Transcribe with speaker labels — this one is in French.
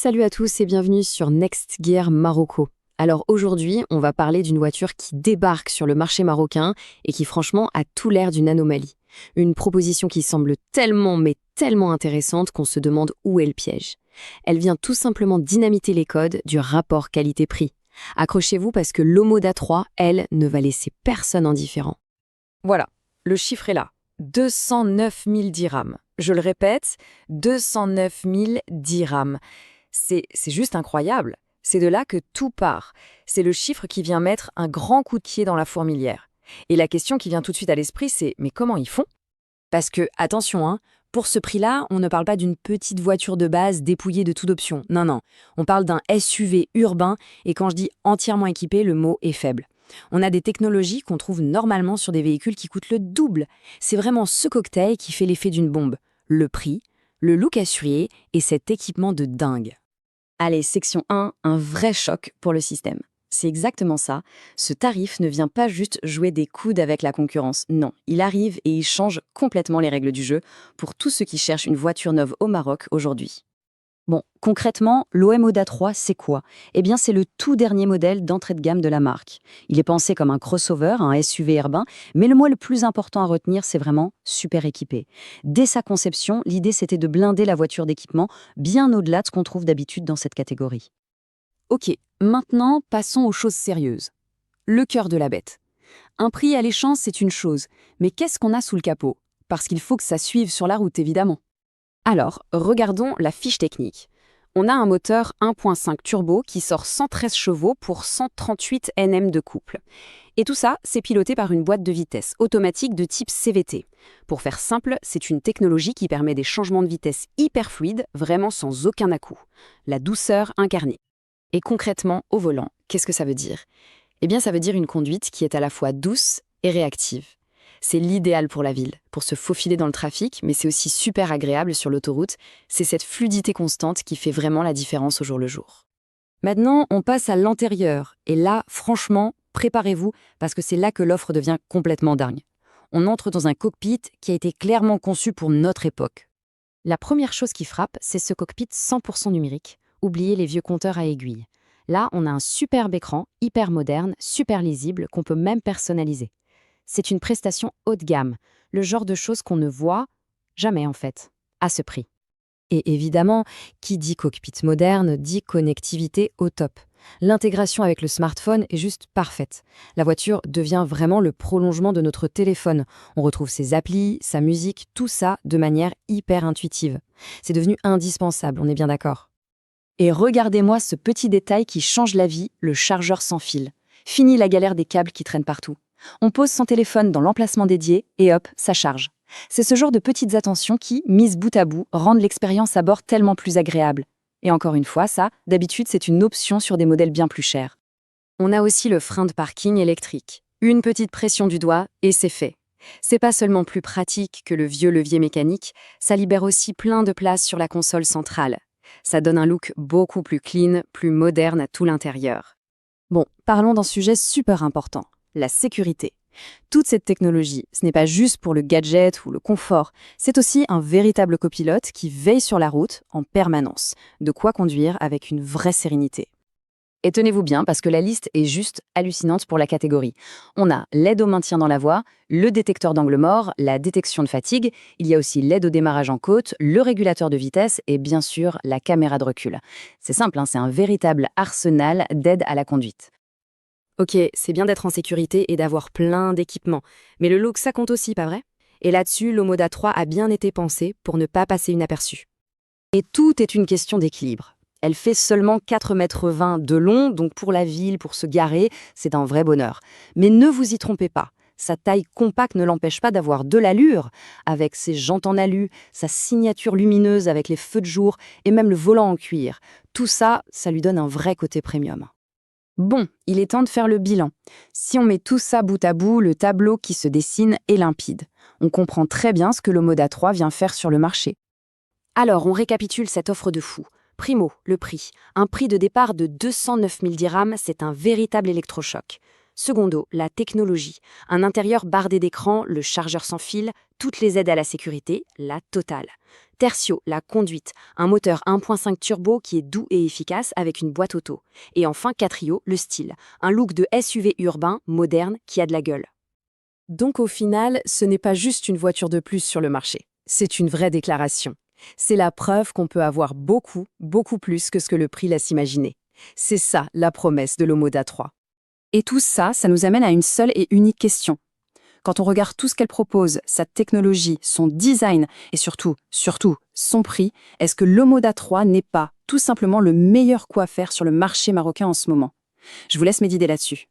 Speaker 1: Salut à tous et bienvenue sur Next Gear Marocco. Alors aujourd'hui, on va parler d'une voiture qui débarque sur le marché marocain et qui franchement a tout l'air d'une anomalie. Une proposition qui semble tellement mais tellement intéressante qu'on se demande où est le piège. Elle vient tout simplement dynamiter les codes du rapport qualité-prix. Accrochez-vous parce que l'Omoda 3, elle, ne va laisser personne indifférent.
Speaker 2: Voilà, le chiffre est là. 209 000 dirhams. Je le répète, 209 000 dirhams. C'est juste incroyable. C'est de là que tout part. C'est le chiffre qui vient mettre un grand coup de pied dans la fourmilière. Et la question qui vient tout de suite à l'esprit, c'est mais comment ils font?
Speaker 3: Parce que, attention, pour ce prix-là, on ne parle pas d'une petite voiture de base dépouillée de toute option. Non, non. On parle d'un SUV urbain, et quand je dis entièrement équipé, le mot est faible. On a des technologies qu'on trouve normalement sur des véhicules qui coûtent le double. C'est vraiment ce cocktail qui fait l'effet d'une bombe. Le prix, le look assuré et cet équipement de dingue.
Speaker 1: Allez, section 1, un vrai choc pour le système. C'est exactement ça. Ce tarif ne vient pas juste jouer des coudes avec la concurrence. Non, il arrive et il change complètement les règles du jeu pour tous ceux qui cherchent une voiture neuve au Maroc aujourd'hui. Bon, concrètement, l'Omoda 3, c'est quoi? Eh bien, c'est le tout dernier modèle d'entrée de gamme de la marque. Il est pensé comme un crossover, un SUV urbain, mais le mot le plus important à retenir, c'est vraiment super équipé. Dès sa conception, l'idée, c'était de blinder la voiture d'équipement bien au-delà de ce qu'on trouve d'habitude dans cette catégorie.
Speaker 3: Ok, maintenant, passons aux choses sérieuses. Le cœur de la bête. Un prix alléchant, c'est une chose, mais qu'est-ce qu'on a sous le capot? Parce qu'il faut que ça suive sur la route, évidemment.
Speaker 1: Alors, regardons la fiche technique. On a un moteur 1.5 turbo qui sort 113 chevaux pour 138 Nm de couple. Et tout ça, c'est piloté par une boîte de vitesse automatique de type CVT. Pour faire simple, c'est une technologie qui permet des changements de vitesse hyper fluides, vraiment sans aucun à-coup. La douceur incarnée. Et concrètement, au volant, qu'est-ce que ça veut dire? Eh bien, ça veut dire une conduite qui est à la fois douce et réactive. C'est l'idéal pour la ville, pour se faufiler dans le trafic, mais c'est aussi super agréable sur l'autoroute. C'est cette fluidité constante qui fait vraiment la différence au jour le jour. Maintenant, on passe à l'intérieur. Et là, franchement, préparez-vous, parce que c'est là que l'offre devient complètement dingue. On entre dans un cockpit qui a été clairement conçu pour notre époque. La première chose qui frappe, c'est ce cockpit 100% numérique. Oubliez les vieux compteurs à aiguilles. Là, on a un superbe écran, hyper moderne, super lisible, qu'on peut même personnaliser. C'est une prestation haut de gamme, le genre de choses qu'on ne voit jamais en fait, à ce prix. Et évidemment, qui dit cockpit moderne dit connectivité au top. L'intégration avec le smartphone est juste parfaite. La voiture devient vraiment le prolongement de notre téléphone. On retrouve ses applis, sa musique, tout ça de manière hyper intuitive. C'est devenu indispensable, on est bien d'accord. Et regardez-moi ce petit détail qui change la vie, le chargeur sans fil. Fini la galère des câbles qui traînent partout. On pose son téléphone dans l'emplacement dédié et hop, ça charge. C'est ce genre de petites attentions qui, mises bout à bout, rendent l'expérience à bord tellement plus agréable. Et encore une fois, ça, d'habitude, c'est une option sur des modèles bien plus chers. On a aussi le frein de parking électrique. Une petite pression du doigt et c'est fait. C'est pas seulement plus pratique que le vieux levier mécanique, ça libère aussi plein de place sur la console centrale. Ça donne un look beaucoup plus clean, plus moderne à tout l'intérieur. Bon, parlons d'un sujet super important. La sécurité. Toute cette technologie, ce n'est pas juste pour le gadget ou le confort, c'est aussi un véritable copilote qui veille sur la route en permanence, de quoi conduire avec une vraie sérénité. Et tenez-vous bien parce que la liste est juste hallucinante pour la catégorie. On a l'aide au maintien dans la voie, le détecteur d'angle mort, la détection de fatigue, il y a aussi l'aide au démarrage en côte, le régulateur de vitesse et bien sûr la caméra de recul. C'est simple, c'est un véritable arsenal d'aide à la conduite. Ok, c'est bien d'être en sécurité et d'avoir plein d'équipements, mais le look ça compte aussi, pas vrai? Et là-dessus, l'Omoda 3 a bien été pensée pour ne pas passer inaperçu. Et tout est une question d'équilibre. Elle fait seulement 4,20 m de long, donc pour la ville, pour se garer, c'est un vrai bonheur. Mais ne vous y trompez pas, sa taille compacte ne l'empêche pas d'avoir de l'allure, avec ses jantes en alu, sa signature lumineuse avec les feux de jour et même le volant en cuir. Tout ça, ça lui donne un vrai côté premium. Bon, il est temps de faire le bilan. Si on met tout ça bout à bout, le tableau qui se dessine est limpide. On comprend très bien ce que l'Omoda 3 vient faire sur le marché. Alors, on récapitule cette offre de fou. Primo, le prix. Un prix de départ de 209 000 dirhams, c'est un véritable électrochoc. Secondo, la technologie. Un intérieur bardé d'écrans, le chargeur sans fil, toutes les aides à la sécurité, la totale. Tertio, la conduite, un moteur 1.5 turbo qui est doux et efficace avec une boîte auto. Et enfin Quattrio, le style, un look de SUV urbain, moderne, qui a de la gueule.
Speaker 3: Donc au final, ce n'est pas juste une voiture de plus sur le marché. C'est une vraie déclaration. C'est la preuve qu'on peut avoir beaucoup, beaucoup plus que ce que le prix laisse imaginer. C'est ça la promesse de l'Omoda 3.
Speaker 4: Et tout ça, ça nous amène à une seule et unique question. Quand on regarde tout ce qu'elle propose, sa technologie, son design et surtout, son prix, est-ce que l'Omoda 3 n'est pas tout simplement le meilleur coup à faire sur le marché marocain en ce moment? Je vous laisse méditer là-dessus.